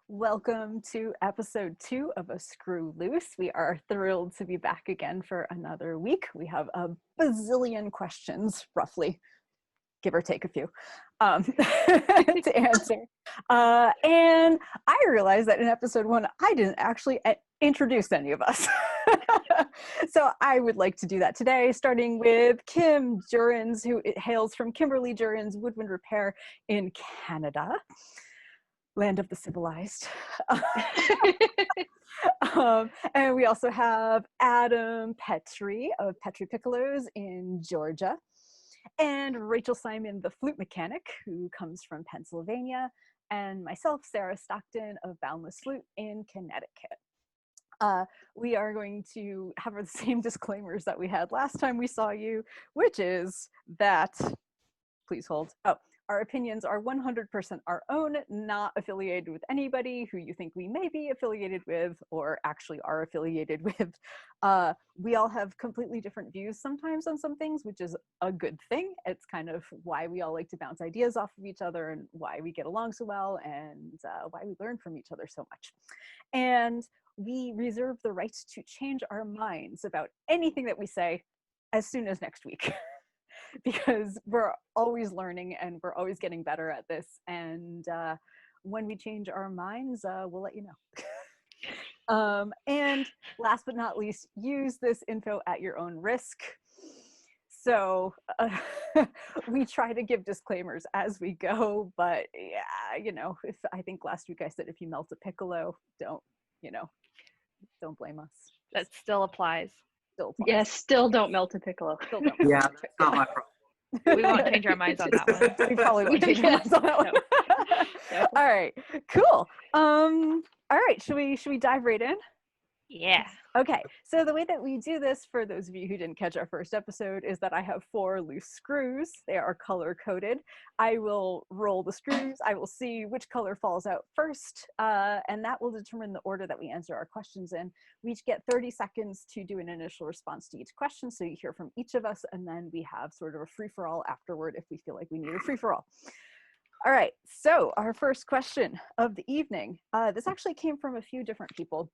Welcome to episode 2 of A Screw Loose. We are thrilled to be back again for another week. We have a bazillion questions, roughly, give or take a few, to answer. And I realized that in episode 1, I didn't actually introduce any of us. So I would like to do that today, starting with Kim Jurins, who hails from Kimberly Jurins Woodwind Repair in Canada. Land of the civilized. And we also have Adam Petrie of Petrie Piccolos in Georgia, and Rachel Simon, the flute mechanic, who comes from Pennsylvania, and myself, Sarah Stockton of Boundless Flute in Connecticut. We are going to have the same disclaimers that we had last time we saw you, which is that, please hold, our opinions are 100% our own, not affiliated with anybody who you think we may be affiliated with or actually are affiliated with. We all have completely different views sometimes on some things, which is a good thing. It's kind of why we all like to bounce ideas off of each other and why we get along so well and why we learn from each other so much. And we reserve the right to change our minds about anything that we say as soon as next week. Because we're always learning and we're always getting better at this. And when we change our minds, we'll let you know. And last but not least, use this info at your own risk. So we try to give disclaimers as we go, but yeah, if I think last week I said, if you melt a piccolo, don't blame us. That still applies. Yes, still don't melt a piccolo. Yeah, that's not my problem. We won't change our minds on that one. We probably won't change our minds on that one. No. All right, cool. All right, should we dive right in? Yeah. Okay, so the way that we do this, for those of you who didn't catch our first episode, is that I have 4 loose screws. They are color coded. I will roll the screws. I will see which color falls out first, and that will determine the order that we answer our questions in. We each get 30 seconds to do an initial response to each question, so you hear from each of us, and then we have sort of a free-for-all afterward if we feel like we need a free-for-all. All right, so our first question of the evening. This actually came from a few different people.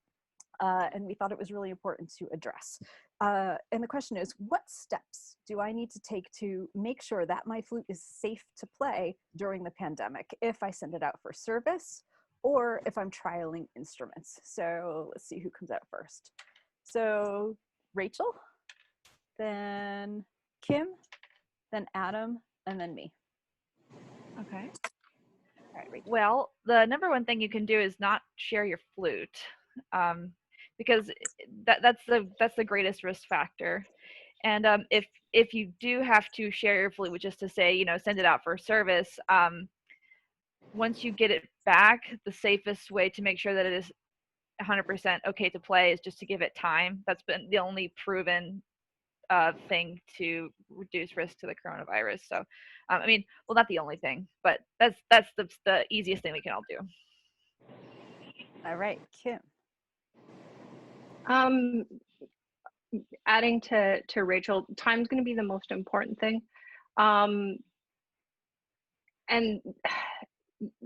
And we thought it was really important to address. And the question is, what steps do I need to take to make sure that my flute is safe to play during the pandemic if I send it out for service or if I'm trialing instruments? So let's see who comes out first. So Rachel, then Kim, then Adam, and then me. Okay. All right, Rachel. Well, the number one thing you can do is not share your flute, because that's the greatest risk factor. And if you do have to share your flute, which is to say, send it out for service, once you get it back, the safest way to make sure that it is 100% okay to play is just to give it time. That's been the only proven thing to reduce risk to the coronavirus. So, well, not the only thing, but that's the easiest thing we can all do. All right, Kim. Adding to Rachel, time's going to be the most important thing. And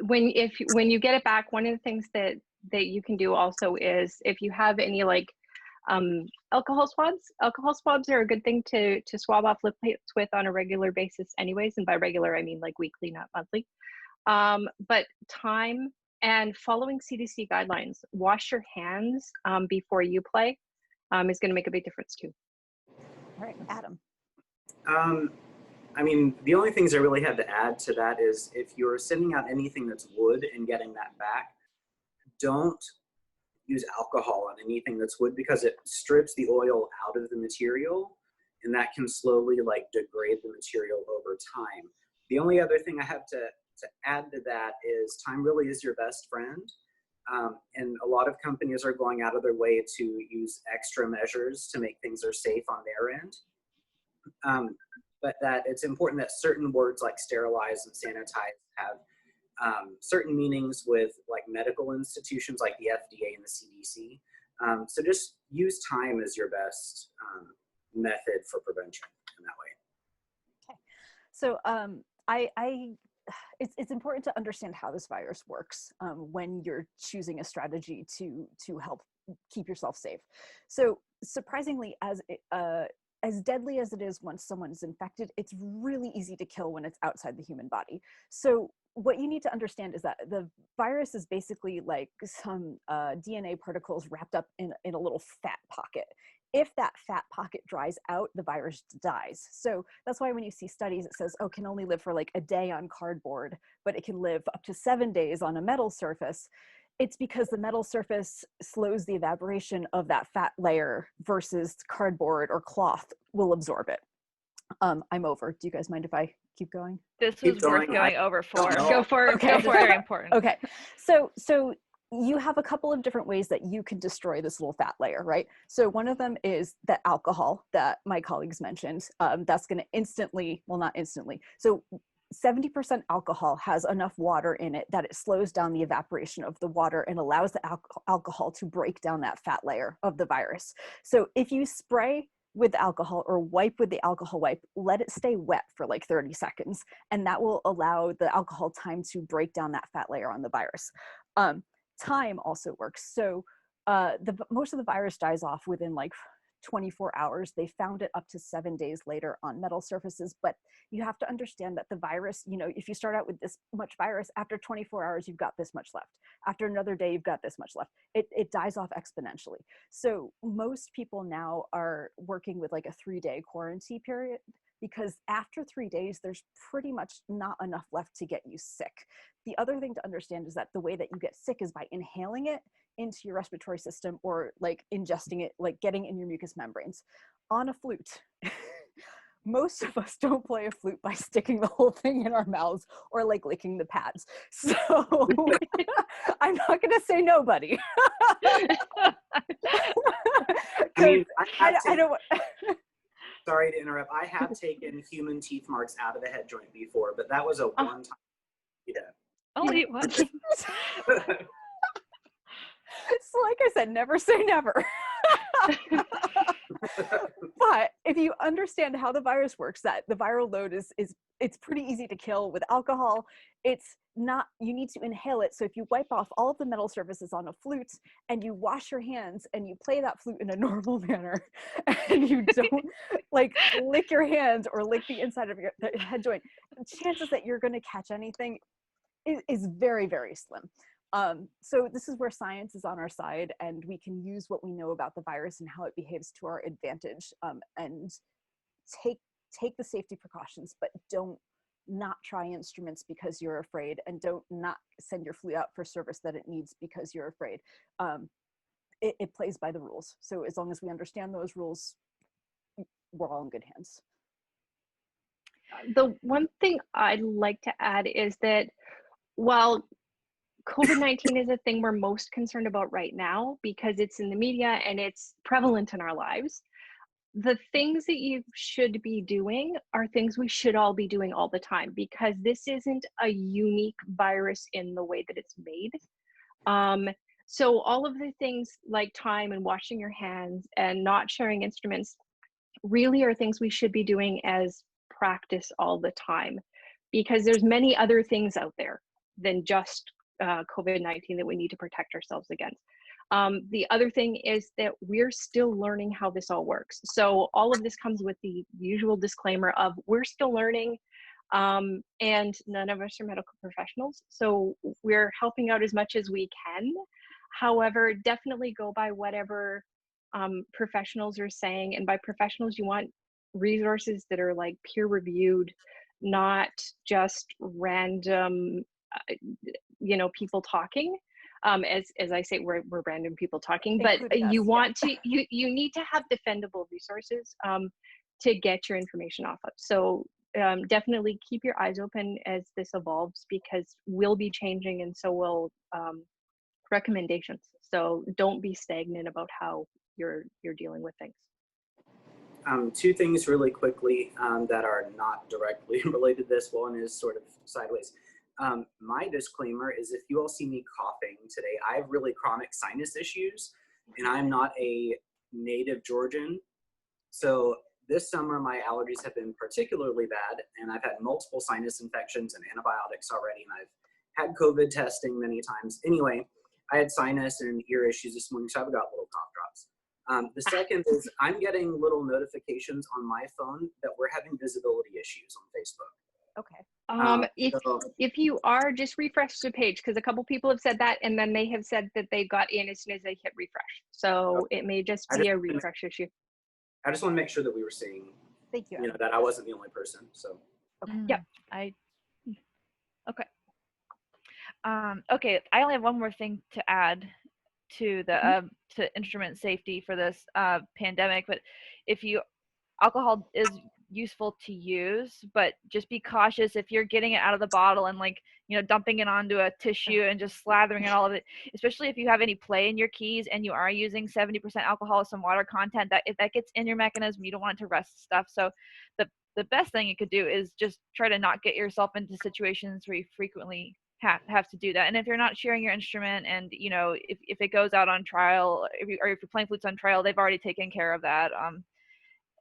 when you get it back, one of the things that you can do also is, if you have any alcohol swabs are a good thing to swab off lip plates with on a regular basis anyways. And by regular, I mean like weekly, not monthly. But time and following CDC guidelines, wash your hands before you play is going to make a big difference too. All right, Adam. The only things I really had to add to that is, if you're sending out anything that's wood and getting that back, don't use alcohol on anything that's wood, because it strips the oil out of the material, and that can slowly degrade the material over time. The only other thing I have to add to that is, time really is your best friend. And a lot of companies are going out of their way to use extra measures to make things are safe on their end. But that it's important that certain words like sterilize and sanitize have certain meanings with medical institutions like the FDA and the CDC. So just use time as your best method for prevention in that way. Okay, so I it's important to understand how this virus works when you're choosing a strategy to help keep yourself safe. So surprisingly, as deadly as it is once someone is infected, it's really easy to kill when it's outside the human body. So what you need to understand is that the virus is basically like some DNA particles wrapped up in a little fat pocket. If that fat pocket dries out, the virus dies. So that's why when you see studies, it says, oh, can only live for like a day on cardboard, but it can live up to 7 days on a metal surface. It's because the metal surface slows the evaporation of that fat layer versus cardboard or cloth will absorb it. I'm over. Do you guys mind if I keep going? This Keep was worth going. going over for. Go for it. Okay. Go It's for very it. important. Okay, so you have a couple of different ways that you can destroy this little fat layer, right? So one of them is the alcohol that my colleagues mentioned. That's going to instantly, well, not instantly. So 70% alcohol has enough water in it that it slows down the evaporation of the water and allows the alcohol to break down that fat layer of the virus. So if you spray with alcohol or wipe with the alcohol wipe, let it stay wet for like 30 seconds, and that will allow the alcohol time to break down that fat layer on the virus. Time also works. So most of the virus dies off within like 24 hours. They found it up to 7 days later on metal surfaces, but you have to understand that the virus, you know, if you start out with this much virus, after 24 hours, you've got this much left. After another day, you've got this much left. It dies off exponentially. So most people now are working with like a 3-day quarantine period, because after 3 days, there's pretty much not enough left to get you sick. The other thing to understand is that the way that you get sick is by inhaling it into your respiratory system or like ingesting it, like getting in your mucous membranes. On a flute, most of us don't play a flute by sticking the whole thing in our mouths or like licking the pads. So I'm not going to say nobody. I mean, I don't. Sorry to interrupt. I have taken human teeth marks out of a head joint before, but that was a one-time. Yeah. Only one. So like I said, never say never. But if you understand how the virus works, that the viral load is it's pretty easy to kill with alcohol. It's not, you need to inhale it. So if you wipe off all of the metal surfaces on a flute and you wash your hands and you play that flute in a normal manner and you don't like lick your hands or lick the inside of your head joint, the chances that you're going to catch anything is very, very slim. So this is where science is on our side, and we can use what we know about the virus and how it behaves to our advantage, and take the safety precautions, but don't not try instruments because you're afraid, and don't not send your flute out for service that it needs because you're afraid. It plays by the rules. So as long as we understand those rules, we're all in good hands. The one thing I'd like to add is that while COVID-19 is a thing we're most concerned about right now because it's in the media and it's prevalent in our lives, the things that you should be doing are things we should all be doing all the time, because this isn't a unique virus in the way that it's made. So all of the things like time and washing your hands and not sharing instruments really are things we should be doing as practice all the time, because there's many other things out there than just COVID-19 that we need to protect ourselves against. The other thing is that we're still learning how this all works. So all of this comes with the usual disclaimer of we're still learning, and none of us are medical professionals. So we're helping out as much as we can. However, definitely go by whatever professionals are saying. And by professionals, you want resources that are like peer reviewed, not just random people talking. As I say, we're random people talking, but you want to, you need to have defendable resources to get your information off of. So definitely keep your eyes open as this evolves, because we'll be changing, and so will recommendations. So don't be stagnant about how you're dealing with things. Two things really quickly that are not directly related to this. One is sort of sideways. My disclaimer is, if you all see me coughing today, I have really chronic sinus issues, and I'm not a native Georgian. So this summer, my allergies have been particularly bad, and I've had multiple sinus infections and antibiotics already, and I've had COVID testing many times. Anyway, I had sinus and ear issues this morning, so I've got little cough drops. The second is I'm getting little notifications on my phone that we're having visibility issues on Facebook. Okay. If you are, just refresh the page, because a couple people have said that, and then they have said that they got in as soon as they hit refresh. So it may just be a refresh issue. I just want to make sure that we were seeing, Thank you. you know, that I wasn't the only person. So Yeah. Okay. Okay. I only have one more thing to add to the to instrument safety for this pandemic, but if you alcohol is useful to use, but just be cautious if you're getting it out of the bottle and, like, you know, dumping it onto a tissue and just slathering it all of it, especially if you have any play in your keys and you are using 70% alcohol with some water content, that if that gets in your mechanism, you don't want it to rust stuff. So the best thing you could do is just try to not get yourself into situations where you frequently have to do that. And if you're not sharing your instrument, and, you know, if it goes out on trial, or if you're playing flutes on trial, they've already taken care of that.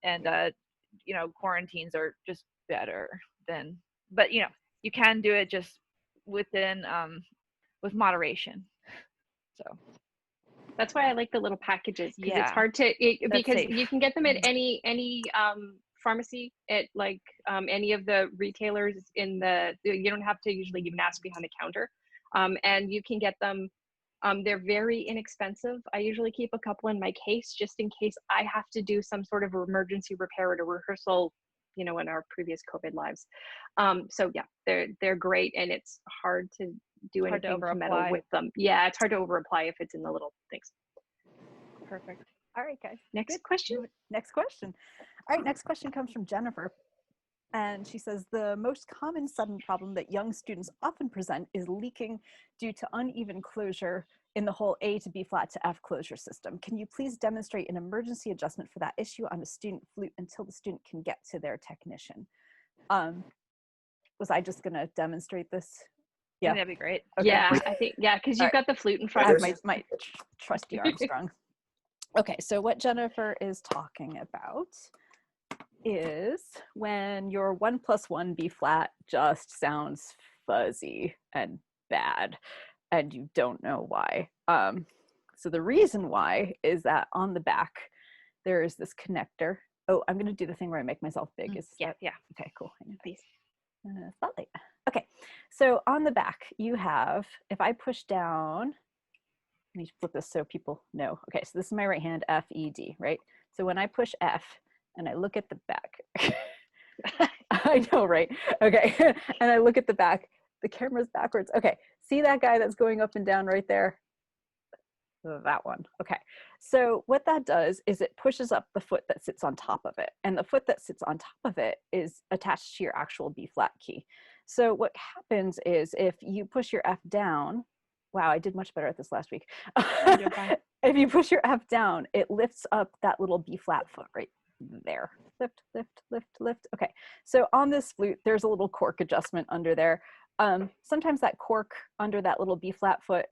And you know, quarantines are just better than, but, you know, you can do it just within with moderation. So That's why I like the little packages, because Yeah. it's hard to because safe. you can get them at any pharmacy, at like any of the retailers in the, you don't have to usually even ask behind the counter, and you can get them. They're very inexpensive. I usually keep a couple in my case just in case I have to do some sort of emergency repair at a rehearsal, you know, in our previous COVID lives. So yeah, they're great, and it's hard to do Hard to anything to meddle over-apply. with them. Yeah, it's hard to over apply if it's in the little things. Perfect. All right, guys. Next question. Next question. All right, next question comes from Jennifer. And she says, the most common sudden problem that young students often present is leaking due to uneven closure in the whole A to B flat to F closure system. Can you please demonstrate an emergency adjustment for that issue on a student flute until the student can get to their technician? Was I just gonna demonstrate this? Yeah, that'd be great. Okay. Yeah, I think, yeah, because you've got the flute in I front have of my trusty Armstrong. Okay, so what Jennifer is talking about is when your 1 + 1 B flat just sounds fuzzy and bad, and you don't know why. So the reason why is that on the back there is this connector. Oh, I'm going to do the thing where I make myself big. Yeah. Okay, cool. Hang on, please. Spotlight. Okay, so on the back you have, if I push down, let me flip this so people know. Okay, so this is my right hand, F, E, D, right? So when I push F and I look at the back, I know, right? Okay, and I look at the back, the camera's backwards. Okay, see that guy that's going up and down right there? That one. Okay, so what that does is it pushes up the foot that sits on top of it, and the foot that sits on top of it is attached to your actual B flat key. So what happens is if you push your F down, wow, I did much better at this last week. If you push your F down, it lifts up that little B flat foot right there. Lift, lift, lift, lift. Okay, so on this flute, there's a little cork adjustment under there. Sometimes that cork under that little B flat foot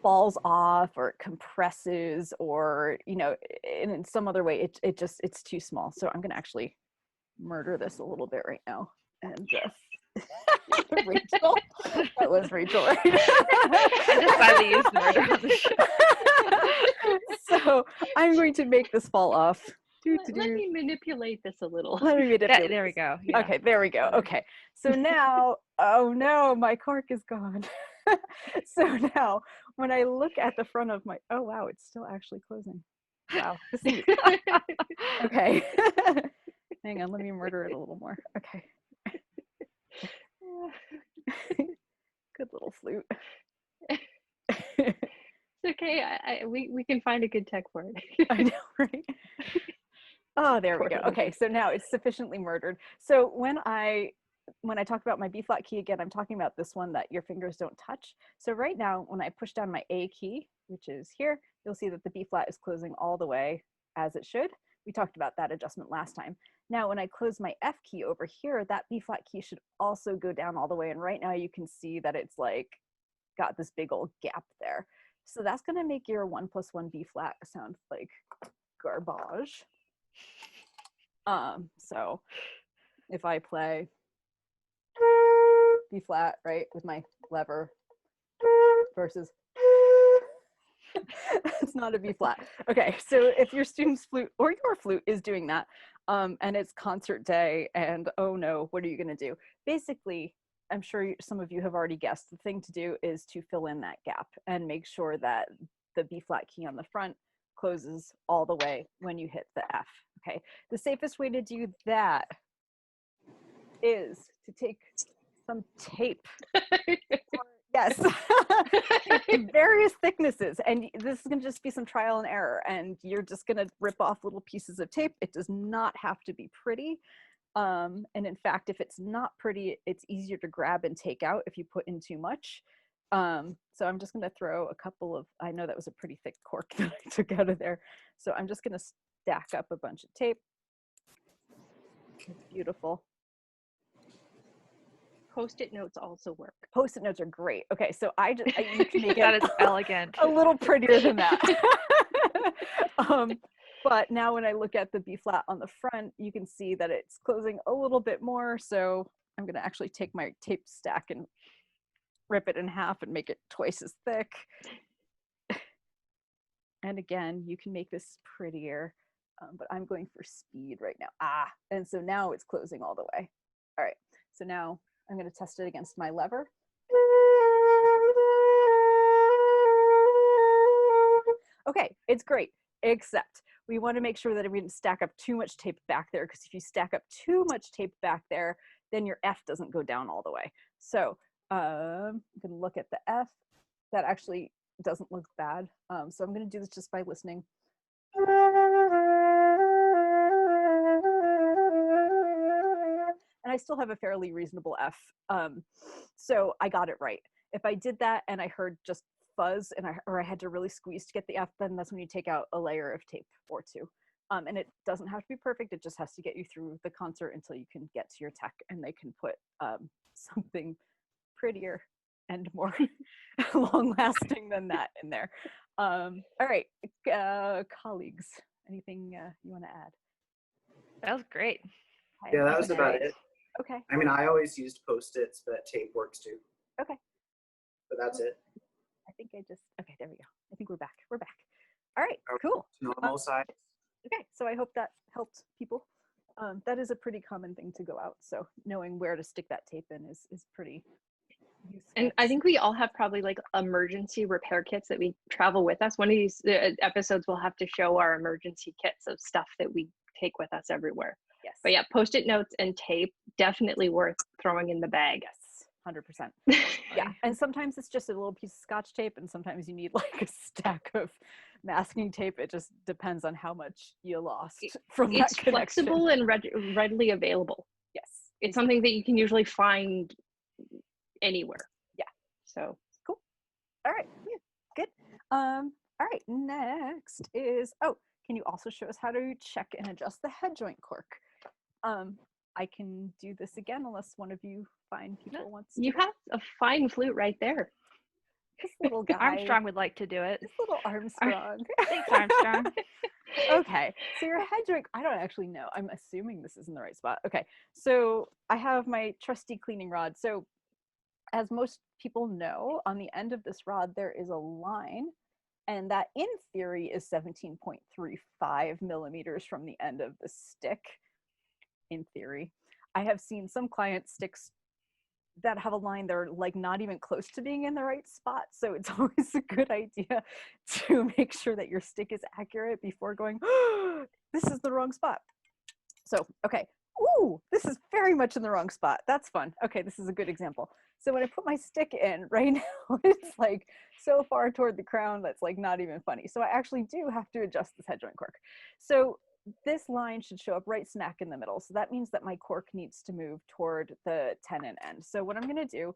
falls off, or it compresses, or, you know, in some other way, it's too small. So I'm gonna actually murder this a little bit right now and just Rachel. That was Rachel, right? I decided to use the murder on the show. So I'm going to make this fall off. Let me manipulate this a little. Let me manipulate. There we go. Yeah. Okay, there we go. Okay, so now, oh no, my cork is gone. So now, when I look at the front of my, oh wow, it's still actually closing. Wow. Okay. Hang on, let me murder it a little more. Okay. Good little flute. It's okay. We can find a good tech for it. I know, right? Oh, there we go. Okay, so now it's sufficiently murdered. So when I talk about my B flat key again, I'm talking about this one that your fingers don't touch. So right now, when I push down my A key, which is here, you'll see that the B flat is closing all the way as it should. We talked about that adjustment last time. Now, when I close my F key over here, that B flat key should also go down all the way. And right now you can see that it's like got this big old gap there. So that's gonna make your 1 + 1 B flat sound like garbage. So if I play B flat, right, with my lever versus it's not a B flat. Okay, so if your student's flute or your flute is doing that, and it's concert day, and oh no, what are you going to do? Basically, I'm sure some of you have already guessed, the thing to do is to fill in that gap and make sure that the B flat key on the front closes all the way when you hit the F. Okay, the safest way to do that is to take some tape. Yes, in various thicknesses, and this is going to just be some trial and error, and you're just going to rip off little pieces of tape. It does not have to be pretty, and in fact, if it's not pretty, it's easier to grab and take out if you put in too much. So I'm just going to throw a couple of, I know that was a pretty thick cork that I took out of there, so I'm just going to stack up a bunch of tape. It's beautiful. Post-it notes also work. Post-it notes are great. Okay, so you can make That it is elegant. a little prettier than that. But now when I look at the B flat on the front, you can see that it's closing a little bit more. So I'm going to actually take my tape stack and rip it in half and make it twice as thick. And again, you can make this prettier, but I'm going for speed right now. And so now it's closing all the way. All right, so now I'm going to test it against my lever. Okay, it's great, except we want to make sure that we didn't stack up too much tape back there, because if you stack up too much tape back there, then your F doesn't go down all the way. So I'm going to look at the F. That actually doesn't look bad. So I'm going to do this just by listening. And I still have a fairly reasonable F. So I got it right. If I did that and I heard just fuzz or I had to really squeeze to get the F, then that's when you take out a layer of tape or two. And it doesn't have to be perfect. It just has to get you through the concert until you can get to your tech and they can put something prettier and more long lasting than that in there. All right, colleagues, anything you want to add? That was great. Yeah, that was about it. Okay. I mean, I always used Post-its, but tape works too. Okay. But that's it. I think okay, there we go. I think we're back. We're back. All right, cool. Normal size. Okay, so I hope that helped people. That is a pretty common thing to go out. So knowing where to stick that tape in is pretty useful. And I think we all have probably like emergency repair kits that we travel with us. One of these episodes will have to show our emergency kits of stuff that we take with us everywhere. Yes. But yeah, Post-it notes and tape, definitely worth throwing in the bag. Yes, 100%. Yeah, and sometimes it's just a little piece of Scotch tape, and sometimes you need like a stack of masking tape. It just depends on how much you lost from that It's connection. flexible and readily available. Yes. It's something that you can usually find anywhere. Yeah. So cool. All right. Yeah, good. All right. Next is, can you also show us how to check and adjust the head joint cork? I can do this again unless one of you fine people wants to. You have a fine flute right there. This little guy. Armstrong would like to do it. This little Armstrong. Thanks, Armstrong. Okay, so your head joint, I don't actually know. I'm assuming this is in the right spot. Okay, so I have my trusty cleaning rod. So as most people know, on the end of this rod, there is a line, and that in theory is 17.35 millimeters from the end of the stick. In theory, I have seen some client sticks that have a line they're like not even close to being in the right spot. So it's always a good idea to make sure that your stick is accurate before going, oh, this is the wrong spot. So, okay. Ooh, this is very much in the wrong spot. That's fun. Okay, this is a good example. So when I put my stick in right now, it's like so far toward the crown that's like not even funny. So I actually do have to adjust this head joint cork. So this line should show up right smack in the middle. So that means that my cork needs to move toward the tenon end. So what I'm going to do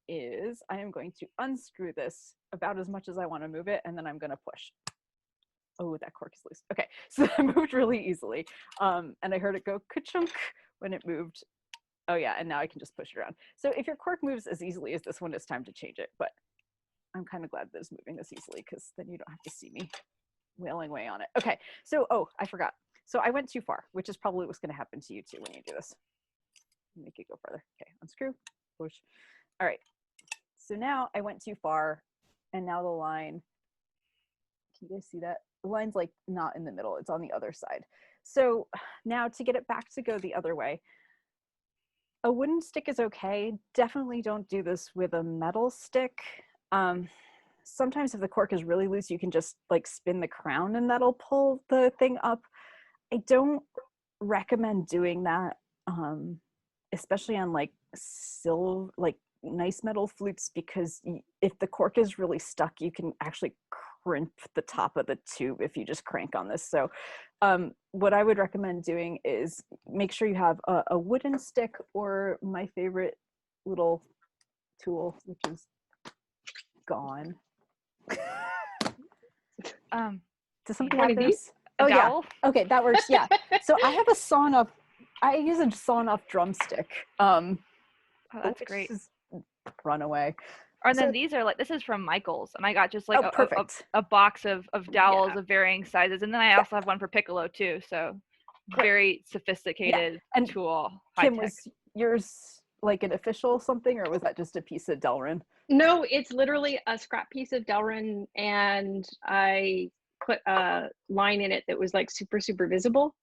is I am going to unscrew this about as much as I want to move it, and then I'm going to push. Oh, that cork is loose. Okay, so that moved really easily. And I heard it go ka-chunk when it moved. Oh yeah, and now I can just push it around. So if your cork moves as easily as this one, it's time to change it. But I'm kind of glad that it's moving this easily, because then you don't have to see me wailing away on it. Okay, so, I forgot. So I went too far, which is probably what's going to happen to you too when you do this. Make it go further. Okay, unscrew, push. All right. So now I went too far, and now the line, can you guys see that? The line's like not in the middle, it's on the other side. So now to get it back to go the other way, a wooden stick is okay. Definitely don't do this with a metal stick. Sometimes if the cork is really loose, you can just like spin the crown and that'll pull the thing up. I don't recommend doing that, especially on like silver, like nice metal flutes, because if the cork is really stuck, you can actually crimp the top of the tube if you just crank on this. So what I would recommend doing is make sure you have a wooden stick, or my favorite little tool, which is gone. Does somebody have this? Oh yeah. Okay, that works. Yeah. So I have a sawn off. I use a sawn off drumstick. Oh, that's great. Run away. And then these are like, this is from Michael's, and I got just like a box of dowels of varying sizes, and then I also have one for piccolo too. So very sophisticated tool. Kim, was yours like an official something, or was that just a piece of Delrin? No, it's literally a scrap piece of Delrin, and I put a line in it that was like super visible.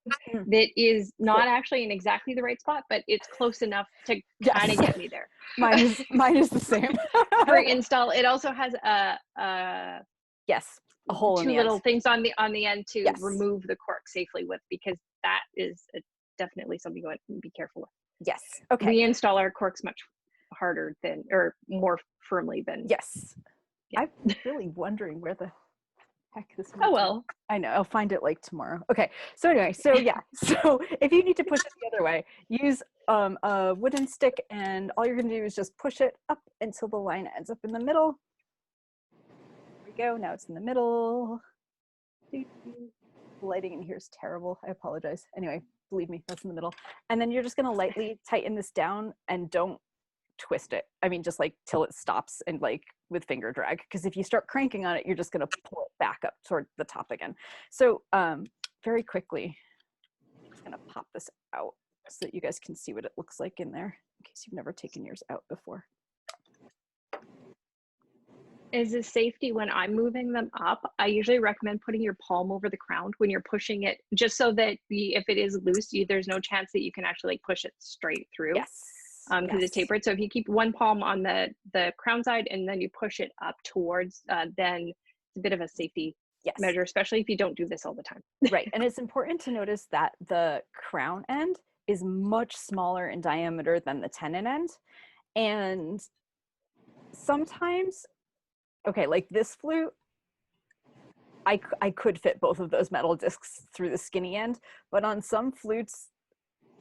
That is not actually in exactly the right spot, but it's close enough to kind of get me there. Mine is the same. For install, it also has a hole in the little end. things on the end to remove the cork safely with, because that is definitely something you want to be careful with. Yes. Okay. We install our corks much harder than, or more firmly than. Yes. Yeah. I'm really wondering where the heck this is. Oh well. I know. I'll find it like tomorrow. Okay. So anyway, so yeah. So if you need to push it the other way, use a wooden stick, and all you're going to do is just push it up until the line ends up in the middle. There we go. Now it's in the middle. The lighting in here is terrible. I apologize. Anyway, believe me, that's in the middle. And then you're just going to lightly tighten this down, and don't twist it. I mean, just like till it stops, and like with finger drag, because if you start cranking on it, you're just going to pull it back up toward the top again. So very quickly, I'm just going to pop this out so that you guys can see what it looks like in there, in case you've never taken yours out before. As a safety, when I'm moving them up, I usually recommend putting your palm over the crown when you're pushing it, just so that if it is loose, there's no chance that you can actually like push it straight through. Yes. Because it's tapered. So if you keep one palm on the crown side and then you push it up towards, then it's a bit of a safety measure, especially if you don't do this all the time. Right. And it's important to notice that the crown end is much smaller in diameter than the tenon end. And sometimes, okay, like this flute, I could fit both of those metal discs through the skinny end, but on some flutes,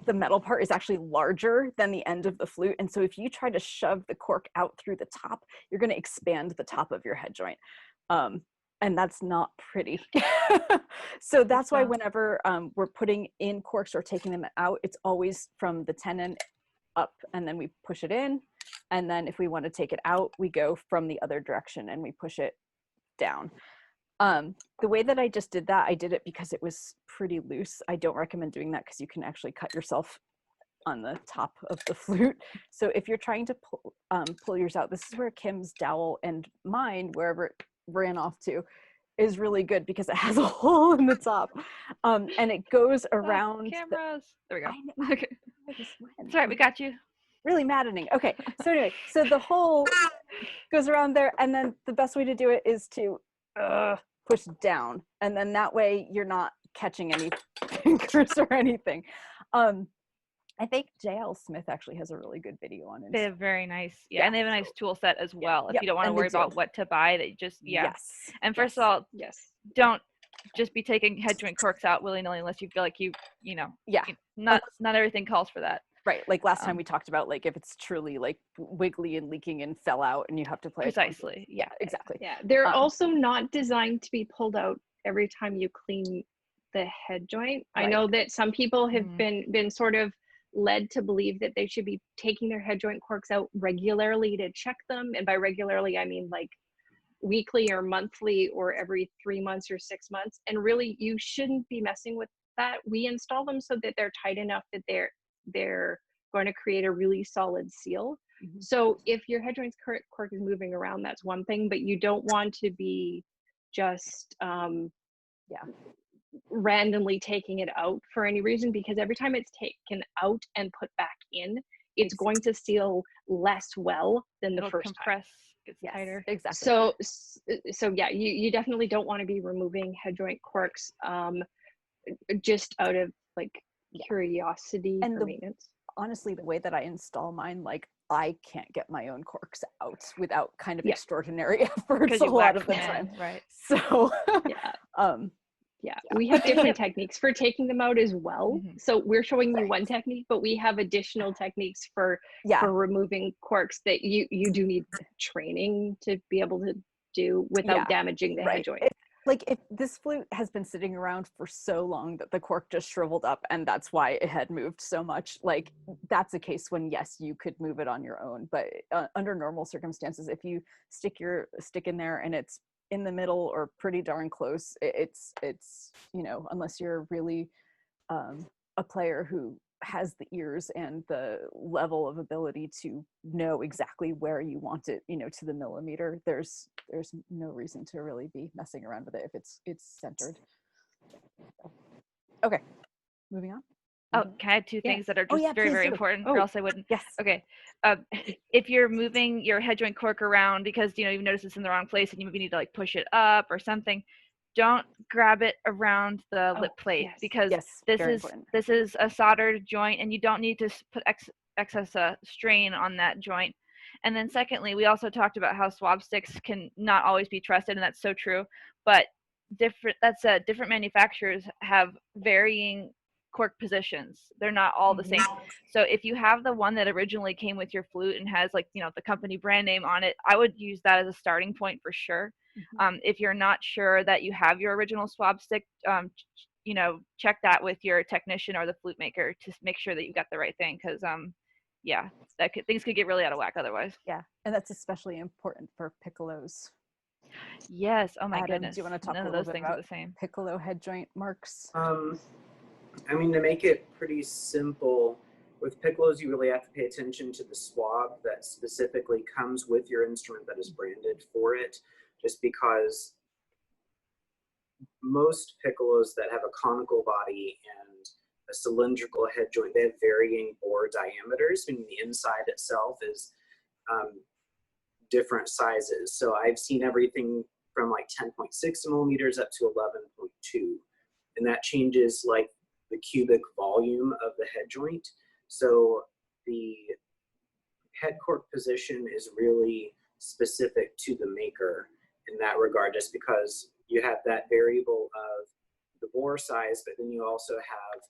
the metal part is actually larger than the end of the flute. And so if you try to shove the cork out through the top, you're going to expand the top of your head joint. And that's not pretty. So that's why whenever we're putting in corks or taking them out, it's always from the tenon up, and then we push it in. And then if we want to take it out, we go from the other direction and we push it down. The way that I just did that, I did it because it was pretty loose. I don't recommend doing that because you can actually cut yourself on the top of the flute. So if you're trying to pull yours out, this is where Kim's dowel and mine, wherever it ran off to, is really good, because it has a hole in the top, and it goes around. Cameras. There we go. Okay. Sorry, we got you. Really maddening. Okay. So anyway, so the hole goes around there, and then the best way to do it is to push down, and then that way you're not catching any fingers or anything. I think JL Smith actually has a really good video on it. They have very nice, and they have a nice tool set as well. If you don't want to worry about what to buy, they just And first of all, don't just be taking head joint corks out willy-nilly unless you feel like not everything calls for that. Right, like last time we talked about, like if it's truly like wiggly and leaking and fell out and you have to play precisely. Yeah, exactly. Yeah, they're also not designed to be pulled out every time you clean the head joint. Right. I know that some people have been sort of led to believe that they should be taking their head joint corks out regularly to check them, and by regularly I mean like weekly or monthly or every 3 months or 6 months. And really, you shouldn't be messing with that, we install them so that they're tight enough that they're going to create a really solid seal. So if your head joint's cork is moving around, that's one thing, but you don't want to be just randomly taking it out for any reason, because every time it's taken out and put back in, it's going to seal less well than the first compress, time. gets tighter. Exactly. So yeah, you definitely don't want to be removing head joint corks just out of like curiosity and for maintenance. Honestly, the way that I install mine, like I can't get my own corks out without kind of extraordinary efforts a lot of the time. Right. So we have different techniques for taking them out as well. So we're showing you one technique, but we have additional techniques for removing corks that you do need training to be able to do without damaging the head joint. Like if this flute has been sitting around for so long that the cork just shriveled up and that's why it had moved so much, like that's a case when yes, you could move it on your own. But under normal circumstances, if you stick your stick in there and it's in the middle or pretty darn close, it's you know, unless you're really a player who has the ears and the level of ability to know exactly where you want it, you know, to the millimeter, there's no reason to really be messing around with it if it's centered. Okay, moving on. Oh, can I add two things that are just very important, or else I wouldn't? Yes. Okay. If you're moving your head joint cork around because you know you've noticed it's in the wrong place and you maybe need to like push it up or something, don't grab it around the lip plate because this is a soldered joint and you don't need to put excess strain on that joint. And then secondly, we also talked about how swab sticks can not always be trusted, and that's so true. But different manufacturers have varying cork positions. They're not all the same. So if you have the one that originally came with your flute and has like, you know, the company brand name on it, I would use that as a starting point for sure. If you're not sure that you have your original swab stick, you know, check that with your technician or the flute maker to make sure that you got the right thing, because things could get really out of whack otherwise. Yeah, and that's especially important for piccolos. Yes. Oh my Adam, goodness. do you want to talk None a of little those bit things about are the same. piccolo head joint marks? I mean, to make it pretty simple, with piccolos, you really have to pay attention to the swab that specifically comes with your instrument that is branded for it, just because most piccolos that have a conical body and a cylindrical head joint, they have varying bore diameters, meaning the inside itself is different sizes. So I've seen everything from like 10.6 millimeters up to 11.2, and that changes like the cubic volume of the head joint. So the head cork position is really specific to the maker in that regard, just because you have that variable of the bore size, but then you also have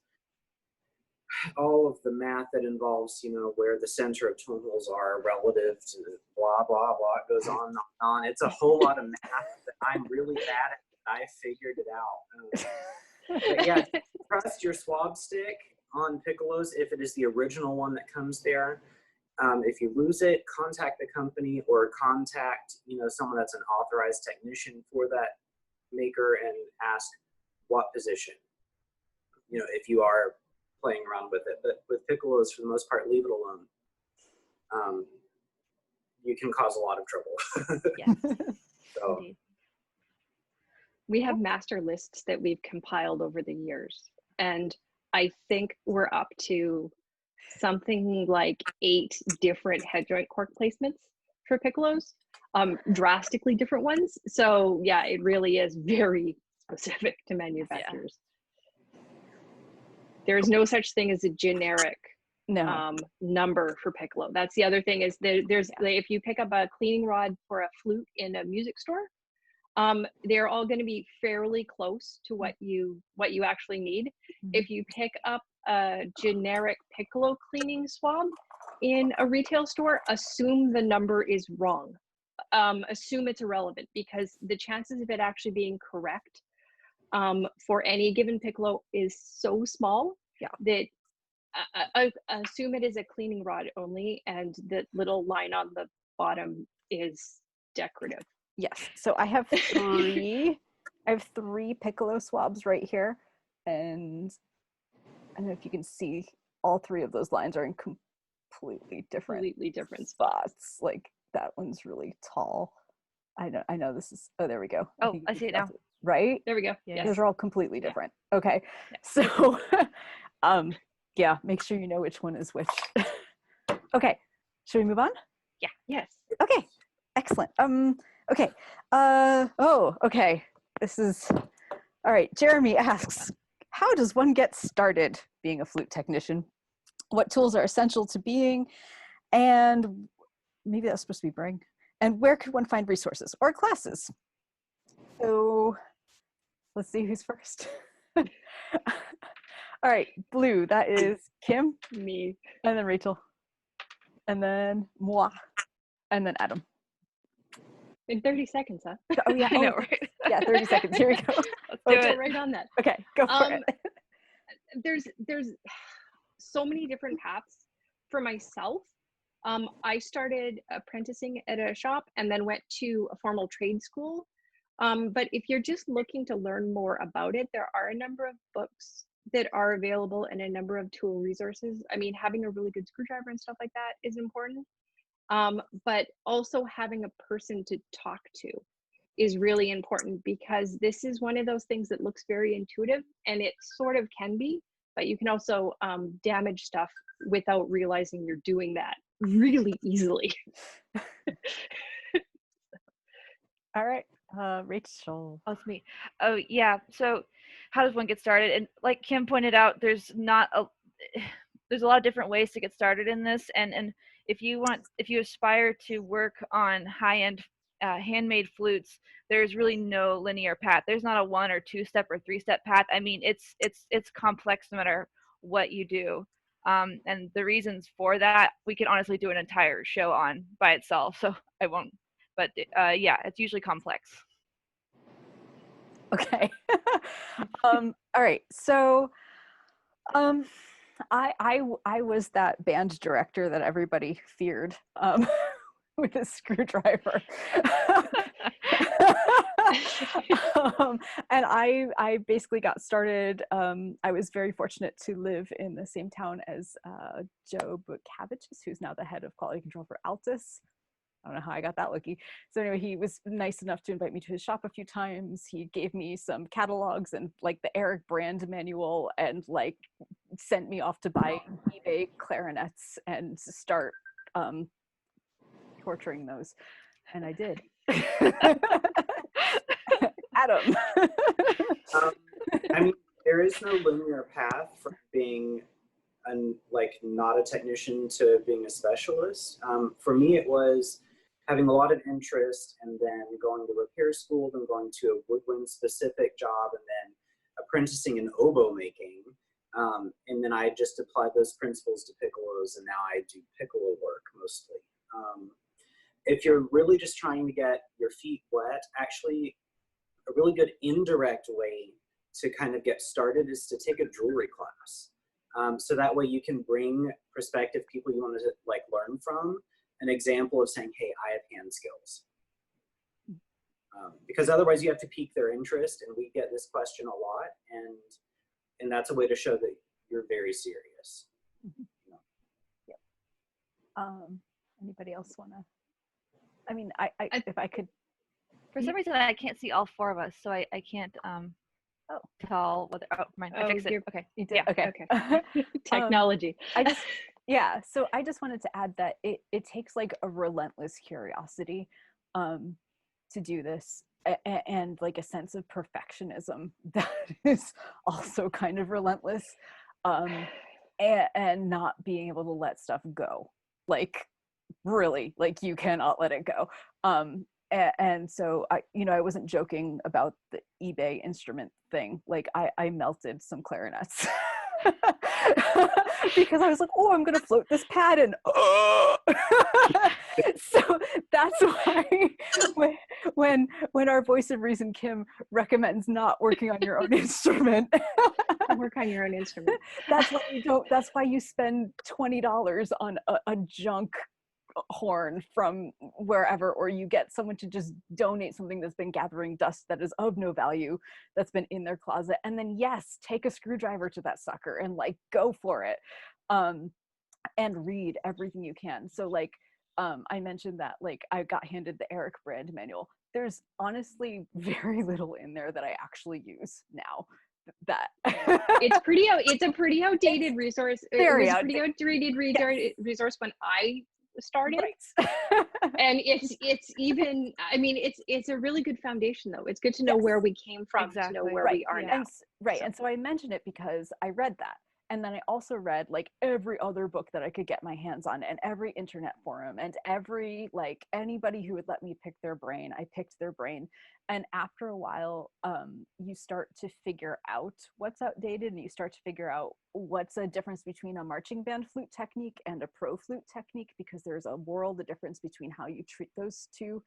all of the math that involves, you know, where the center of tone holes are relative to blah, blah, blah. It goes on and on. It's a whole lot of math that I'm really bad at. I figured it out. But yeah, trust your swab stick on piccolos if it is the original one that comes there. If you lose it, contact the company or contact, you know, someone that's an authorized technician for that maker and ask what position, you know, if you are playing around with it. But with piccolos, for the most part, leave it alone. You can cause a lot of trouble. Yes. So. Indeed. We have master lists that we've compiled over the years, and I think we're up to something like 8 different head joint cork placements for piccolos, drastically different ones. So yeah, it really is very specific to manufacturers. There is no such thing as a generic number for piccolo. That's the other thing is there's if you pick up a cleaning rod for a flute in a music store, they're all going to be fairly close to what you actually need. If you pick up a generic piccolo cleaning swab in a retail store, assume the number is wrong. Assume it's irrelevant, because the chances of it actually being correct for any given piccolo is so small that assume it is a cleaning rod only, and the little line on the bottom is decorative. Yes. So I have three piccolo swabs right here. and I don't know if you can see all three of those lines are in completely different spots. Like that one's really tall. I know this is, oh, there we go. Oh, think I see it now. Right? There we go. Yeah. Those are all completely different. Okay. Yeah. So, yeah, make sure you know which one is which. Okay. Should we move on? Yeah. Yes. Okay. Excellent. Okay. Okay. This is, all right. Jeremy asks, how does one get started being a flute technician? What tools are essential to being, and maybe that's supposed to be bring, and where could one find resources or classes? So let's see who's first. All right, blue, that is Kim, Me. and then Rachel, and then moi, and then Adam. In 30 seconds, huh? Oh yeah, I know, right? Yeah, 30 seconds. Here we go. Let's do Go it. right on that. Okay, go for it. There's so many different paths for myself. I started apprenticing at a shop and then went to a formal trade school. But if you're just looking to learn more about it, there are a number of books that are available and a number of tool resources. I mean, having a really good screwdriver and stuff like that is important. But also having a person to talk to is really important, because this is one of those things that looks very intuitive, and it sort of can be, but you can also damage stuff without realizing you're doing that really easily. All right, Rachel. Oh, it's me. Oh, yeah. So how does one get started? And like Kim pointed out, there's a lot of different ways to get started in this. And if you aspire to work on high-end handmade flutes, there's really no linear path. There's not a 1 or 2 step or 3 step path. I mean, it's complex no matter what you do. And the reasons for that, we could honestly do an entire show on by itself. So I won't. But yeah, it's usually complex. Okay. All right. So, I was that band director that everybody feared, with a screwdriver. And I basically got started. I was very fortunate to live in the same town as Joe Bukavicius, who's now the head of quality control for Altus. I don't know how I got that lucky. So anyway, he was nice enough to invite me to his shop a few times. He gave me some catalogs and like the Eric brand manual, and like sent me off to buy eBay clarinets and start torturing those. And I did. Adam. I mean, there is no linear path from being not a technician to being a specialist. For me, it was having a lot of interest and then going to repair school, then going to a woodwind specific job, and then apprenticing in oboe making. And then I just applied those principles to piccolos, and now I do piccolo work mostly. If you're really just trying to get your feet wet, actually a really good indirect way to kind of get started is to take a jewelry class. So that way you can bring prospective people you want to like learn from an example of saying, hey, I have hand skills. Because otherwise you have to pique their interest, and we get this question a lot, and that's a way to show that you're very serious. Yep. Anybody else want to? I mean, I if I could. For some reason, I can't see all 4 of us, so I can't tell whether. Oh, mine. I fixed it. Okay. You did? Yeah. Okay. Technology. I just wanted to add that it takes like a relentless curiosity to do this, and like a sense of perfectionism that is also kind of relentless, and not being able to let stuff go, like really, like you cannot let it go. And so I wasn't joking about the eBay instrument thing. Like I melted some clarinets because I was like, oh, I'm gonna float this pad, and so that's why when our voice of reason Kim recommends not working on your own instrument, Work on your own instrument. that's why you spend $20 on a junk horn from wherever, or you get someone to just donate something that's been gathering dust that is of no value, that's been in their closet, and then yes, take a screwdriver to that sucker and like go for it, and read everything you can. So like I mentioned that like I got handed the Eric Brand manual. There's honestly very little in there that I actually use now. That it's a pretty outdated resource. It was a pretty outdated resource when I started. Right. And it's even, I mean, it's a really good foundation though. It's good to know where we came from, Exactly. to know where we are now. And, right. And so I mentioned it because I read that. And then I also read like every other book that I could get my hands on, and every internet forum, and every like anybody who would let me pick their brain. I picked their brain. And after a while, you start to figure out what's outdated, and you start to figure out what's a difference between a marching band flute technique and a pro flute technique, because there's a world of difference between how you treat those two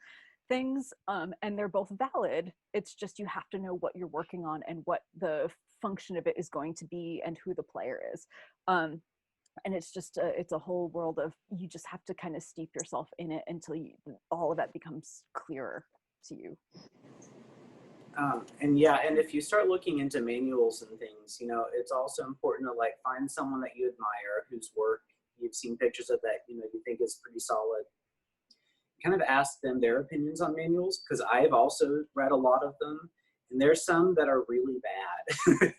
things, and they're both valid. It's just you have to know what you're working on and what the function of it is going to be and who the player is, and it's just it's a whole world of, you just have to kind of steep yourself in it until all of that becomes clearer to you. And yeah, and if you start looking into manuals and things, you know, it's also important to like find someone that you admire, whose work you've seen pictures of, that you know you think is pretty solid. Kind of ask them their opinions on manuals, because I've also read a lot of them, and there's some that are really bad.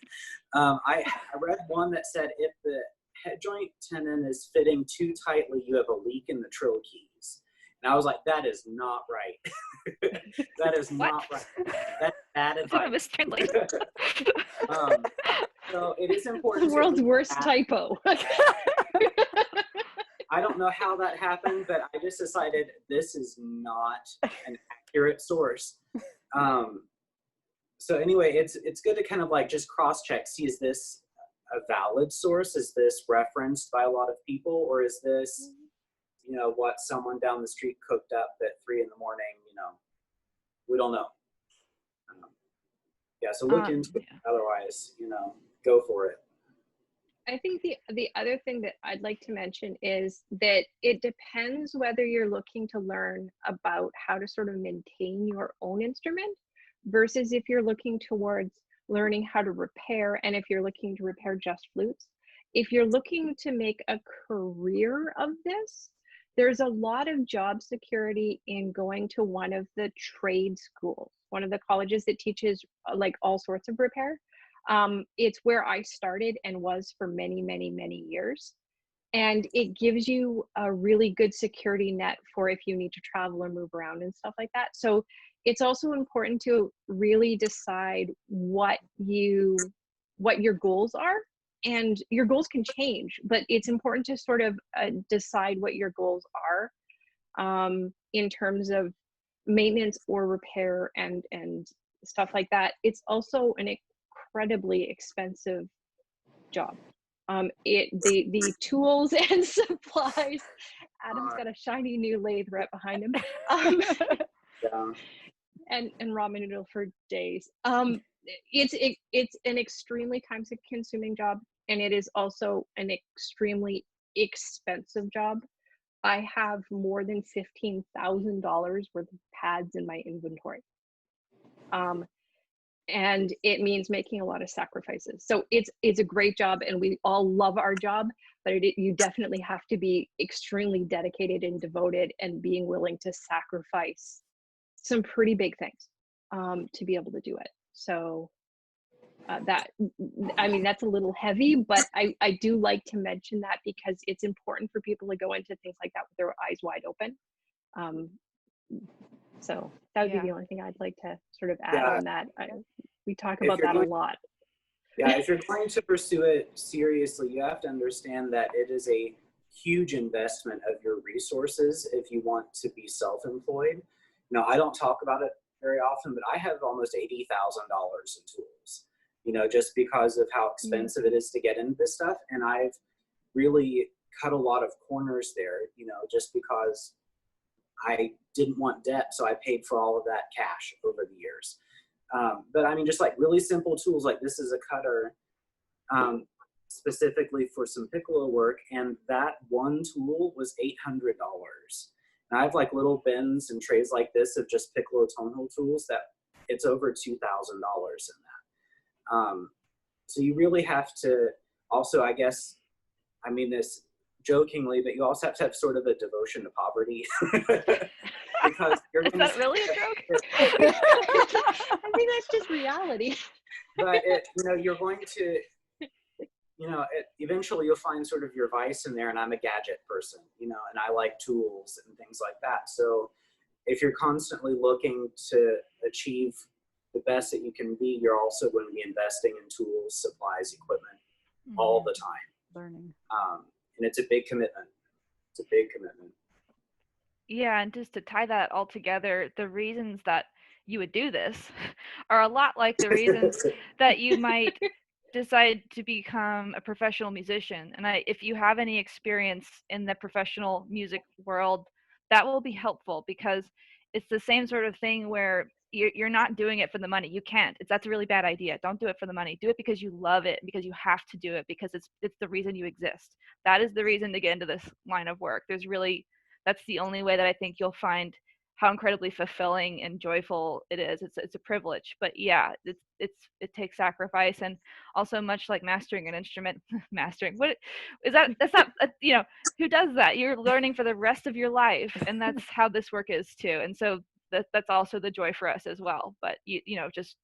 I read one that said if the head joint tenon is fitting too tightly, you have a leak in the trill keys. And I was like, that is not right. That is not right. That's bad advice. That's what I mistranslated. So it is important. The world's worst typo. I don't know how that happened, but I just decided this is not an accurate source. So anyway, it's good to kind of like just cross-check, see, is this a valid source? Is this referenced by a lot of people? Or is this, you know, what someone down the street cooked up at 3 a.m, you know, we don't know. Yeah, so look into it. Otherwise, you know, go for it. I think the other thing that I'd like to mention is that it depends whether you're looking to learn about how to sort of maintain your own instrument versus if you're looking towards learning how to repair, and if you're looking to repair just flutes. If you're looking to make a career of this, there's a lot of job security in going to one of the trade schools, one of the colleges that teaches like all sorts of repair. It's where I started and was for many, many, many years. And it gives you a really good security net for if you need to travel or move around and stuff like that. So it's also important to really decide what your goals are. And your goals can change, but it's important to sort of decide what your goals are in terms of maintenance or repair and stuff like that. It's also an incredibly expensive job. The tools and supplies. Adam's got a shiny new lathe right behind him. Yeah. And ramen noodle for days. It's an extremly time-consuming job, and it is also an extremely expensive job. I have more than $15,000 worth of pads in my inventory. And it means making a lot of sacrifices. So it's a great job, and we all love our job, but you definitely have to be extremely dedicated and devoted, and being willing to sacrifice some pretty big things to be able to do it. So that, I mean, that's a little heavy, but I do like to mention that because it's important for people to go into things like that with their eyes wide open. So that would be the only thing I'd like to sort of add on that. We talk about that a lot. Yeah, if you're going to pursue it seriously, you have to understand that it is a huge investment of your resources if you want to be self-employed. You know, I don't talk about it very often, but I have almost $80,000 in tools, you know, just because of how expensive it is to get into this stuff. And I've really cut a lot of corners there, you know, just because I didn't want debt, so I paid for all of that cash over the years. But I mean, just like really simple tools, like this is a cutter. specifically for some piccolo work, and that one tool was $800. And I have like little bins and trays like this of just piccolo tone hole tools that it's over $2,000 in that. So you really have to also, I guess, I mean this jokingly, but you also have to have sort of a devotion to poverty. Because you're Is that really a joke? I think that's just reality. But you're going to, eventually you'll find sort of your vice in there, and I'm a gadget person, and I like tools and things like that. So if you're constantly looking to achieve the best that you can be, you're also going to be investing in tools, supplies, equipment all the time. Learning. And it's a big commitment. It's a big commitment. Yeah, and just to tie that all together, the reasons that you would do this are a lot like the reasons that you might decide to become a professional musician. And if you have any experience in the professional music world, that will be helpful, because it's the same sort of thing where you're not doing it for the money. You can't. That's a really bad idea. Don't do it for the money. Do it because you love it, because you have to do it, because it's the reason you exist. That is the reason to get into this line of work. That's the only way that I think you'll find how incredibly fulfilling and joyful it is. It's a privilege, but yeah, it takes sacrifice, and also much like mastering an instrument, mastering, what is that? That's not, who does that? You're learning for the rest of your life, and that's how this work is too. And so that's also the joy for us as well. But just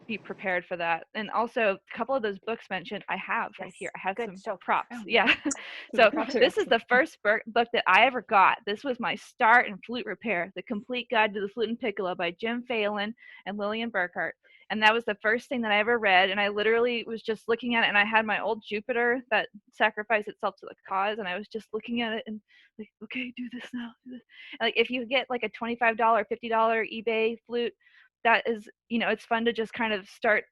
be prepared for that. And also, a couple of those books mentioned, I have right here. I have some props. Yeah. So this is the first book that I ever got. This was my start in flute repair, The Complete Guide to the Flute and Piccolo by Jim Phelan and Lillian Burkhart. And that was the first thing that I ever read. And I literally was just looking at it, and I had my old Jupiter that sacrificed itself to the cause. And I was just looking at it and like, okay, do this now. Do this. And like, if you get like a $25, $50 eBay flute, that is, it's fun to just kind of start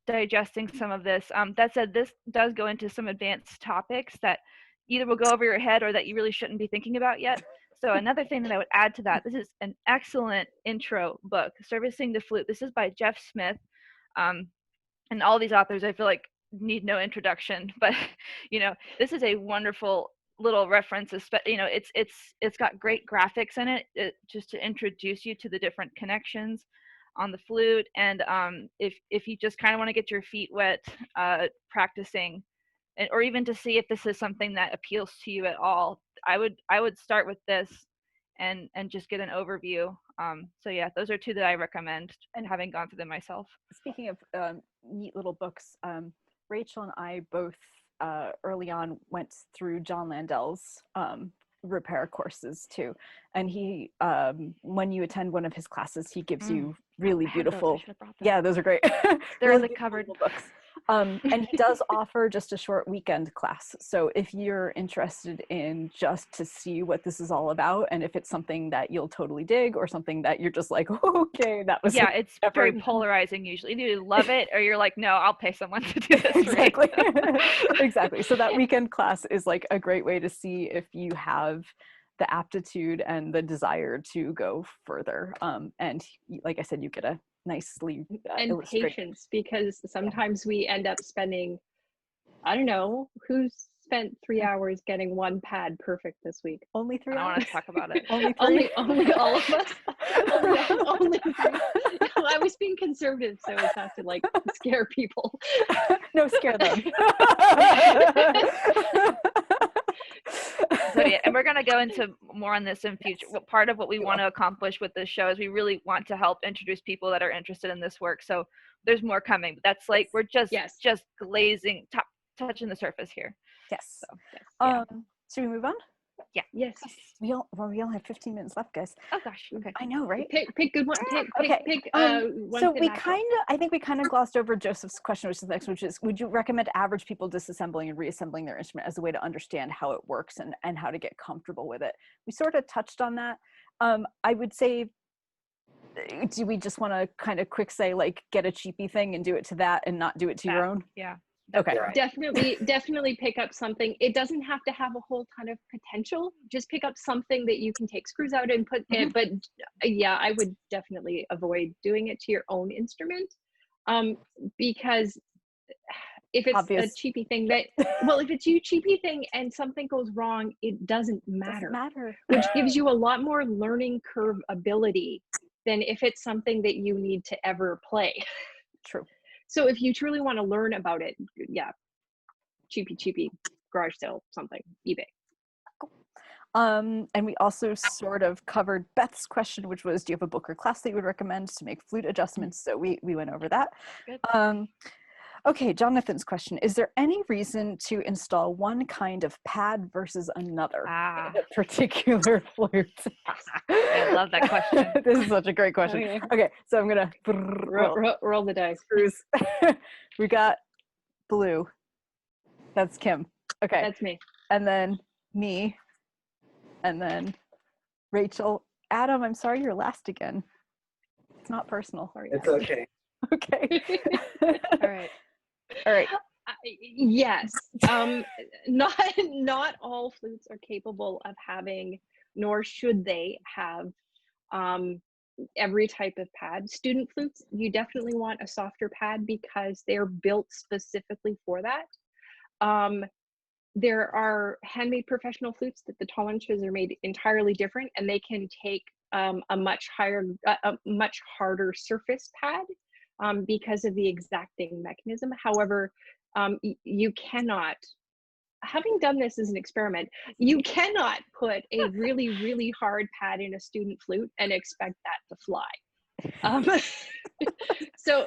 digesting some of this. That said, this does go into some advanced topics that either will go over your head or that you really shouldn't be thinking about yet. So another thing that I would add to that, this is an excellent intro book, Servicing the Flute. This is by Jeff Smith. And all these authors, I feel like, need no introduction, but this is a wonderful little reference. It's got great graphics in it, just to introduce you to the different connections on the flute. And if you just kind of want to get your feet wet practicing, or even to see if this is something that appeals to you at all, I would start with this and just get an overview. So yeah, those are two that I recommend, and having gone through them myself. Speaking of neat little books, Rachel and I both early on went through John Landell's repair courses too, and he when you attend one of his classes, he gives you really beautiful those are great. They're in the cupboard. Books. And he does offer just a short weekend class, so if you're interested in just to see what this is all about, and if it's something that you'll totally dig or something that you're just like, okay, that was it's very polarizing usually. Either you love it or you're like, no, I'll pay someone to do this. Exactly. Exactly. So that weekend class is like a great way to see if you have the aptitude and the desire to go further. And like I said, you get a nicely and patience, because sometimes we end up spending, I don't know, who's spent 3 hours getting one pad perfect this week? Only 3 hours? I don't want to talk about it. only all of us. only 3. I was being conservative, so as not to like scare people. No, scare them. So yeah, and we're going to go into more on this in future. Part of what we want to accomplish with this show is we really want to help introduce people that are interested in this work. So there's more coming. But that's like, we're just glazing, touching the surface here. Yes. So, should we move on? Yeah. Yes. We only have 15 minutes left, guys. Oh gosh. Okay. I know, right? Pick good one. Pick one. So I think we kind of glossed over Joseph's question, which is the next, which is, would you recommend average people disassembling and reassembling their instrument as a way to understand how it works and how to get comfortable with it? We sort of touched on that. I would say, do we just want to kind of quick say, like, get a cheapy thing and do it to that and not do it to your own? Yeah. Okay. Right. Definitely pick up something. It doesn't have to have a whole ton of potential. Just pick up something that you can take screws out and put in. But yeah, I would definitely avoid doing it to your own instrument, because if it's obvious. a cheapy thing that, well, if it's a cheapy thing and something goes wrong, it doesn't matter. Doesn't matter. Which gives you a lot more learning curve ability than if it's something that you need to ever play. True. So if you truly want to learn about it, yeah, cheapy, garage sale, something, eBay. And we also sort of covered Beth's question, which was, do you have a book or class that you would recommend to make flute adjustments? So we went over that. Good. Okay, Jonathan's question, is there any reason to install one kind of pad versus another in a particular flute? I love that question. This is such a great question. Okay, so I'm gonna roll the dice. We got blue. That's Kim. Okay. That's me. And then me. And then Rachel. Adam, I'm sorry you're last again. It's not personal. Sorry. It's okay. Okay. All right. Yes. Not all flutes are capable of having, nor should they have, every type of pad. Student flutes, you definitely want a softer pad because they're built specifically for that. There are handmade professional flutes that the tolerances are made entirely different, and they can take a much harder surface pad because of the exacting mechanism. However, you cannot, having done this as an experiment, you cannot put a really hard pad in a student flute and expect that to fly. So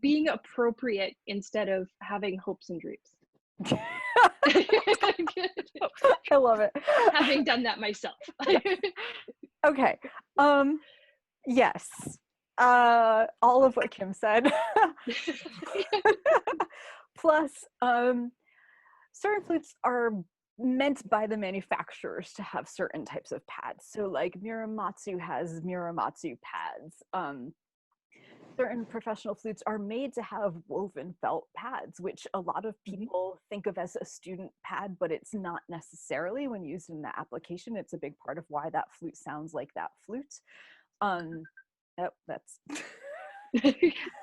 being appropriate instead of having hopes and dreams. I love it. Having done that myself. Okay. Yes. All of what Kim said. Plus, certain flutes are meant by the manufacturers to have certain types of pads. So like Muramatsu has Muramatsu pads. Certain professional flutes are made to have woven felt pads, which a lot of people think of as a student pad, but it's not necessarily when used in the application. It's a big part of why that flute sounds like that flute. That's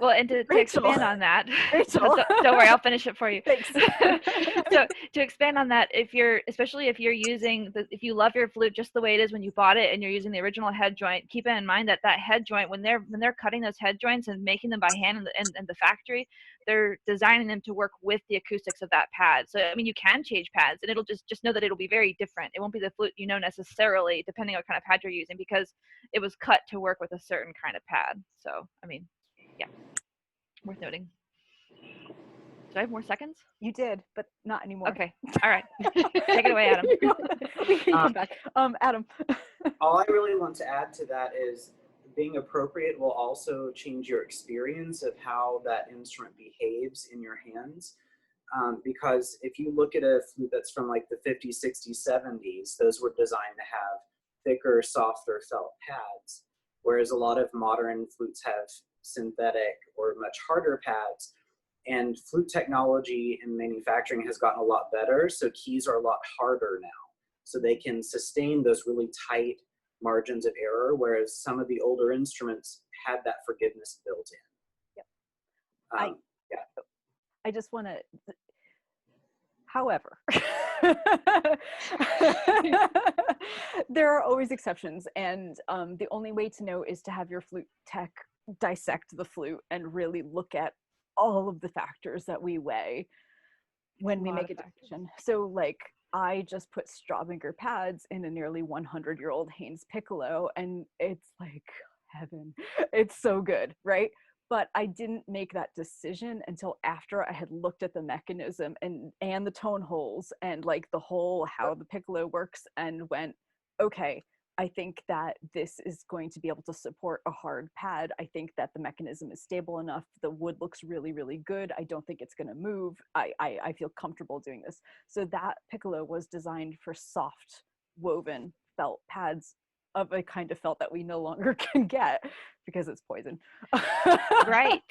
Well, and to expand on that, Rachel. don't worry, I'll finish it for you. Thanks. So to expand on that, especially if you're using if you love your flute just the way it is when you bought it and you're using the original head joint, keep in mind that head joint, when they're cutting those head joints and making them by hand in the factory, they're designing them to work with the acoustics of that pad. So I mean, you can change pads, and it'll just know that it'll be very different. It won't be the flute necessarily, depending on what kind of pad you're using, because it was cut to work with a certain kind of pad. So I mean, yeah, worth noting. Do I have more seconds? You did, but not anymore. Okay. All right. Take it away, Adam. We can come back. Adam. All I really want to add to that is being appropriate will also change your experience of how that instrument behaves in your hands. Because if you look at a flute that's from like the 50s, 60s, 70s, those were designed to have thicker, softer felt pads, whereas a lot of modern flutes have synthetic or much harder pads. And flute technology and manufacturing has gotten a lot better, so keys are a lot harder now. So they can sustain those really tight margins of error, whereas some of the older instruments had that forgiveness built in. Yep. I just want to, however, there are always exceptions, and the only way to know is to have your flute tech dissect the flute and really look at all of the factors that we weigh when we make a decision. So like, I just put Straubinger pads in a nearly 100-year-old Haynes piccolo, and it's like heaven. It's so good, right? But I didn't make that decision until after I had looked at the mechanism and the tone holes and like the whole how the piccolo works, and went, okay, I think that this is going to be able to support a hard pad. I think that the mechanism is stable enough. The wood looks really, really good. I don't think it's going to move. I feel comfortable doing this. So that piccolo was designed for soft woven felt pads of a kind of felt that we no longer can get because it's poison. Right.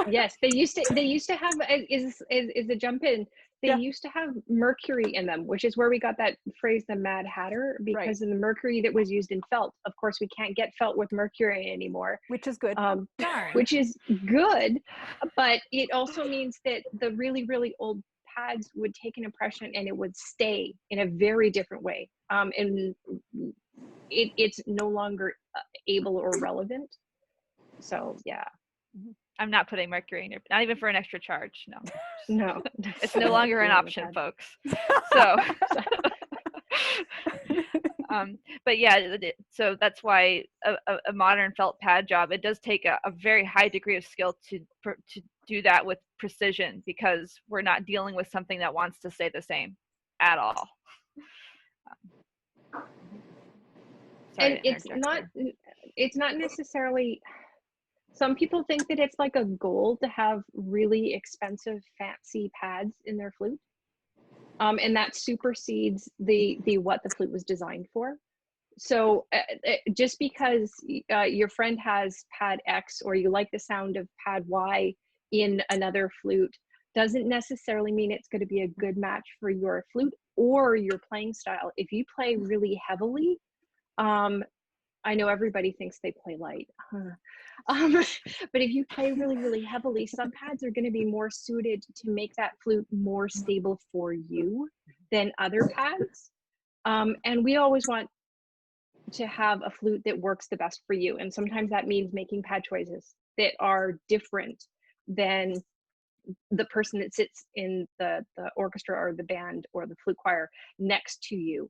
Yes, they used to have is a jump in. they Yeah. used to have mercury in them, which is where we got that phrase, the Mad Hatter, because of the mercury that was used in felt. Of course, we can't get felt with mercury anymore. Which is good. Darn. Which is good, but it also means that the really, really old pads would take an impression and it would stay in a very different way. And it's no longer able or relevant. So yeah. I'm not putting mercury in your, not even for an extra charge. No. No. It's no longer an option, folks. So, but yeah, so that's why a modern felt pad job, it does take a very high degree of skill to do that with precision, because we're not dealing with something that wants to stay the same at all. And it's not necessarily, some people think that it's like a goal to have really expensive, fancy pads in their flute. And that supersedes the what the flute was designed for. So just because your friend has pad X, or you like the sound of pad Y in another flute, doesn't necessarily mean it's going to be a good match for your flute or your playing style. If you play really heavily, I know everybody thinks they play light, but if you play really, really heavily, some pads are going to be more suited to make that flute more stable for you than other pads. And we always want to have a flute that works the best for you. And sometimes that means making pad choices that are different than the person that sits in the orchestra or the band or the flute choir next to you,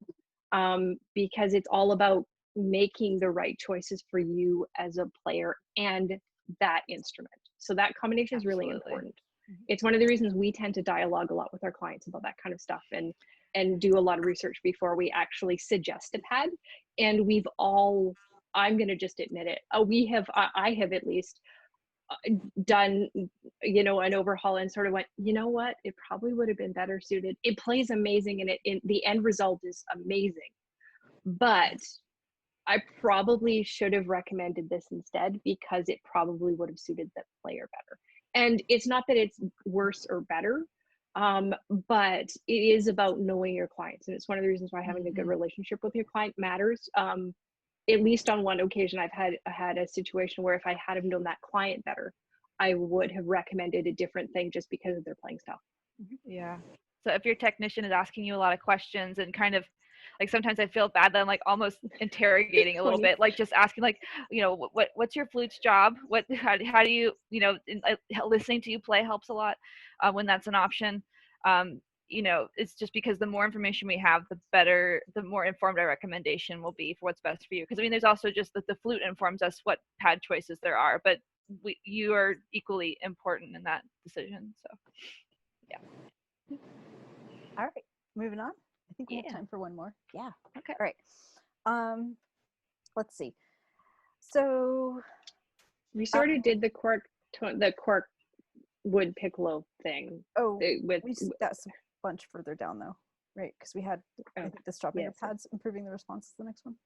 because it's all about making the right choices for you as a player and that instrument. So that combination is really important. It's one of the reasons we tend to dialogue a lot with our clients about that kind of stuff, and do a lot of research before we actually suggest a pad. And we've all, I'm going to just admit it, I have at least done, an overhaul and sort of went, you know what, it probably would have been better suited. It plays amazing, and the end result is amazing, but I probably should have recommended this instead, because it probably would have suited the player better. And it's not that it's worse or better, but it is about knowing your clients. And it's one of the reasons why having a good relationship with your client matters. At least on one occasion, I've had a situation where if I had known that client better, I would have recommended a different thing just because of their playing style. Yeah. So if your technician is asking you a lot of questions and kind of, like, sometimes I feel bad that I'm like almost interrogating a little bit, like just asking, like, what's your flute's job? How do you, listening to you play helps a lot when that's an option. It's just because the more information we have, the better, the more informed our recommendation will be for what's best for you. Because there's also just that the flute informs us what pad choices there are, but you are equally important in that decision. So, yeah. All right, moving on. I think we have time for one more. Yeah. Okay. All right. Let's see. So we sort of did the cork wood piccolo thing. Oh, that's a bunch further down though, right? Because we had I think the stropping of pads, improving the response is the next one.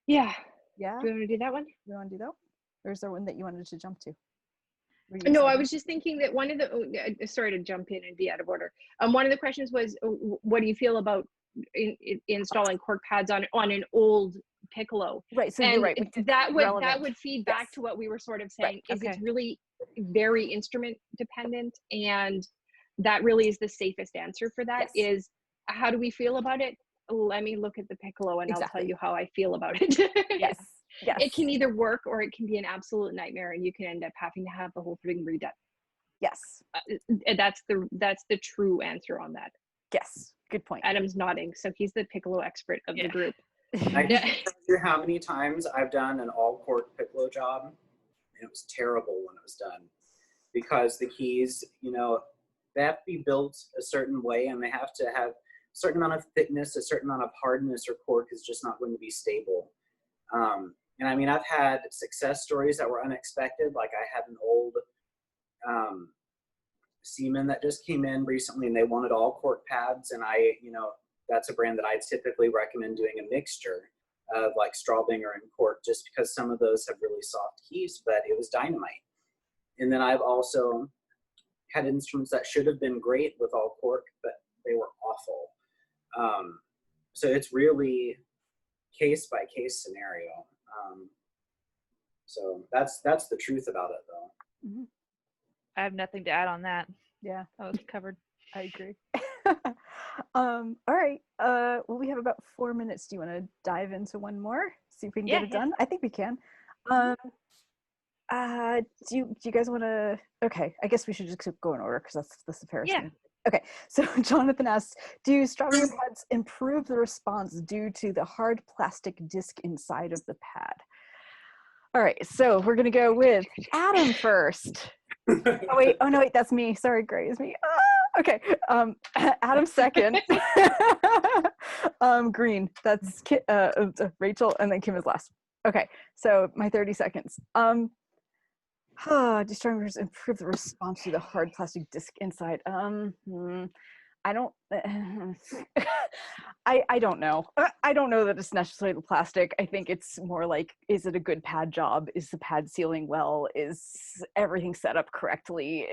Yeah. Yeah. Do you want to do that one? You want to do that? Or is there one that you wanted to jump to? No, I was just thinking that one of the, sorry to jump in and be out of order. One of the questions was, what do you feel about installing cork pads on an old piccolo? Right. So you're right. That would feed back to what we were sort of saying, is it's really very instrument dependent, and that really is the safest answer for that. Is how do we feel about it? Let me look at the piccolo and I'll tell you how I feel about it. Yes. It can either work or it can be an absolute nightmare, and you can end up having to have the whole thing redone. Yes. That's the true answer on that. Yes. Good point. Adam's nodding, so he's the piccolo expert of the group. I can't tell you how many times I've done an all cork piccolo job, and it was terrible when it was done, because the keys, they have to be built a certain way, and they have to have a certain amount of thickness, a certain amount of hardness, or cork is just not going to be stable. And I've had success stories that were unexpected. Like I had an old seaman that just came in recently, and they wanted all cork pads. And that's a brand that I typically recommend doing a mixture of like Strawbinger and cork, just because some of those have really soft keys, but it was dynamite. And then I've also had instruments that should have been great with all cork, but they were awful. So it's really case by case scenario. So that's the truth about it, though. Mhm. I have nothing to add on that. Yeah, That was covered. I agree. All right. Well, we have about 4 minutes. Do you want to dive into one more? See if we can Yeah, get it yeah. done? I think we can. Do you guys want to? Okay, I guess we should just go in order because that's the fairest Yeah. thing. Okay, so Jonathan asks, do strawberry pads improve the response due to the hard plastic disc inside of the pad? All right, so we're gonna go with Adam first. Oh no, wait, that's me. Sorry, Gray is me. Okay, Adam second. Green, that's Rachel, and then Kim is last. Okay, so my 30 seconds. Do strawberries improve the response to the hard plastic disc inside? I don't. I don't know. I don't know that it's necessarily the plastic. I think it's more like, is it a good pad job? Is the pad sealing well? Is everything set up correctly?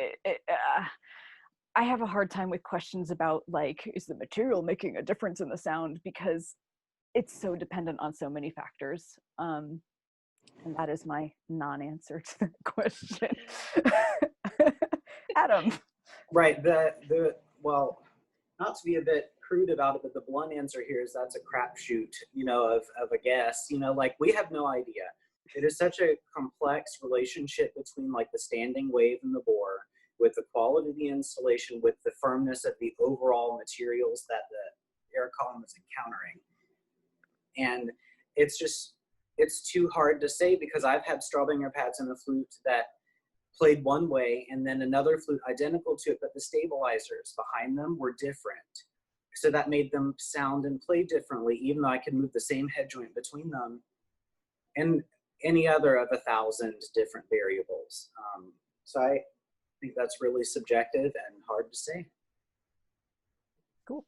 I have a hard time with questions about like, is the material making a difference in the sound? Because it's so dependent on so many factors. And that is my non-answer to the question. Adam. Right. Well, not to be a bit crude about it, but the blunt answer here is that's a crapshoot, of a guess. Like, we have no idea. It is such a complex relationship between like the standing wave and the bore, with the quality of the installation, with the firmness of the overall materials that the air column is encountering. And it's too hard to say, because I've had Straubinger pads in the Flute that played one way, and then another flute identical to it, but the stabilizers behind them were different. So that made them sound and play differently, even though I could move the same head joint between them, and any other of 1,000 different variables. So I think that's really subjective and hard to say. Cool.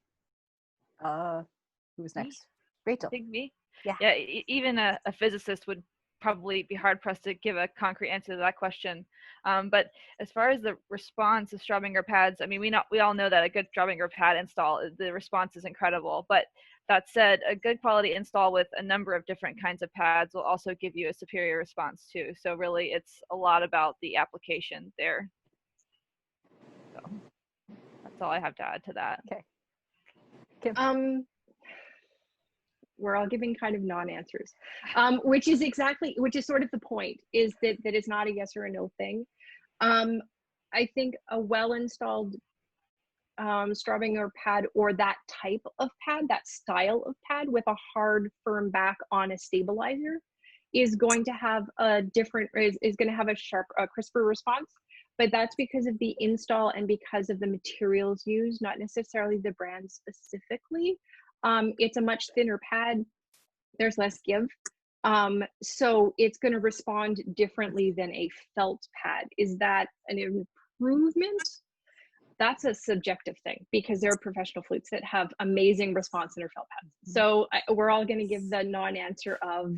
Who was next? Rachel. I think me. Yeah. Yeah. Even a physicist would probably be hard pressed to give a concrete answer to that question. But as far as the response of Straubinger pads, I mean, we all know that a good Straubinger pad install, the response is incredible. But that said, a good quality install with a number of different kinds of pads will also give you a superior response too. So really, it's a lot about the application there. So that's all I have to add to that. Okay. Kim. We're all giving kind of non-answers, which is sort of the point, is that it's not a yes or a no thing. I think a well-installed Straubinger pad, or that type of pad, that style of pad with a hard, firm back on a stabilizer, is going to have a crisper response. But that's because of the install and because of the materials used, not necessarily the brand specifically. It's a much thinner pad. There's less give. So it's going to respond differently than a felt pad. Is that an improvement? That's a subjective thing, because there are professional flutes that have amazing response in their felt pads. So we're all going to give the non-answer of.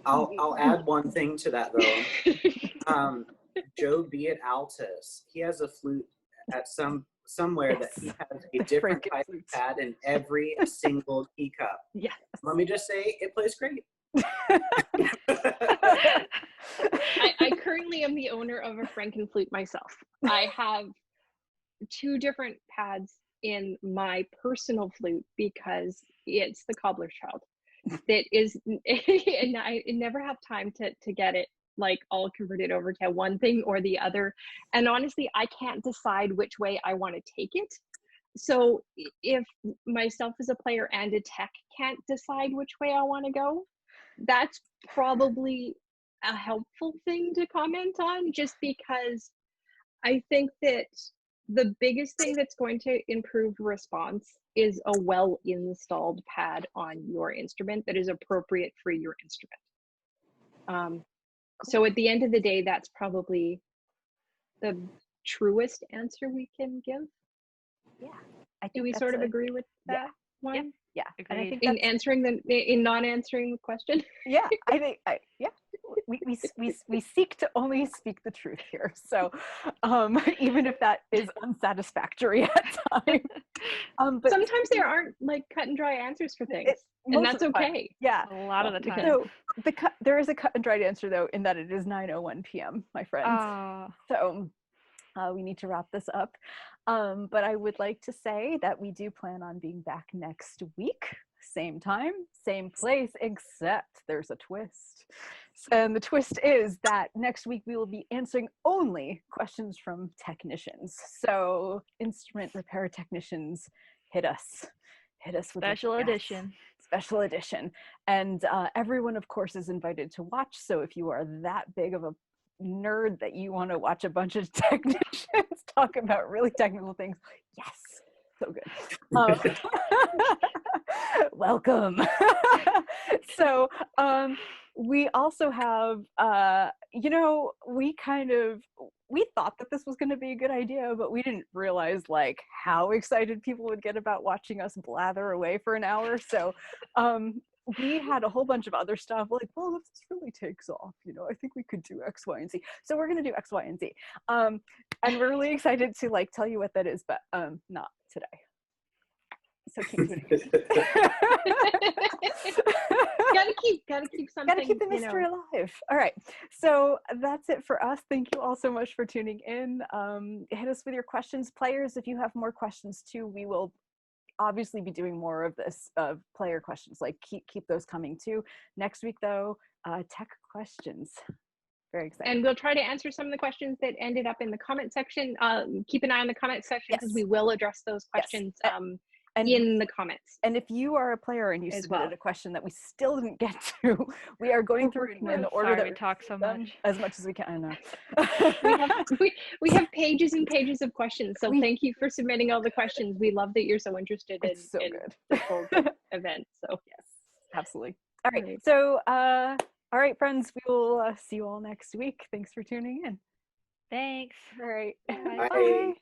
I'll add one thing to that, though. Joe B at Altus, he has a flute at somewhere that he has a different type of pad in every single key cup. Yes. Let me just say, it plays great. I currently am the owner of a Franken flute myself. I have 2 different pads in my personal flute because it's the cobbler's child. That is, and I never have time to get it like all converted over to one thing or the other. And honestly, I can't decide which way I want to take it. So if myself as a player and a tech can't decide which way I want to go, that's probably a helpful thing to comment on, just because I think that the biggest thing that's going to improve response is a well-installed pad on your instrument that is appropriate for your instrument. So at the end of the day, that's probably the truest answer we can give. Yeah. I think Do we sort of agree with that one? Yeah. And I think In non-answering the question? yeah, I think, yeah. we seek to only speak the truth here. So even if that is unsatisfactory at times. But sometimes there aren't like cut and dry answers for things, and that's okay. Yeah. A lot of the time. So there is a cut and dried answer though, in that it is 9:01 p.m., my friends. So we need to wrap this up. But I would like to say that we do plan on being back next week. Same time, same place, except there's a twist. And the twist is that next week we will be answering only questions from technicians. So instrument repair technicians, hit us with Special edition. Special edition. And everyone, of course, is invited to watch. So if you are that big of a nerd that you want to watch a bunch of technicians talk about really technical things, yes, so good. Welcome. So we also have we thought that this was going to be a good idea, but we didn't realize like how excited people would get about watching us blather away for an hour. So we had a whole bunch of other stuff like, well, if this really takes off, I think we could do X, Y, and Z. So we're going to do X, Y, and Z. And we're really excited to like tell you what that is, but not today. So keep tuning in. gotta keep something. Gotta keep the mystery alive. All right. So that's it for us. Thank you all so much for tuning in. Hit us with your questions, players. If you have more questions too, we will obviously be doing more of this player questions. Like keep those coming too. Next week though, tech questions. Very exciting. And we'll try to answer some of the questions that ended up in the comment section. Keep an eye on the comment section because we will address those questions. In the comments. And if you are a player and you submitted a question that we still didn't get to, we are going through in the order that we talk so much. As much as we can. I know. we have pages and pages of questions. So thank you for submitting all the questions. We love that you're so interested in the whole event. So yes, absolutely. All right. So all right, friends, we will see you all next week. Thanks for tuning in. Thanks. All right. Bye. Bye.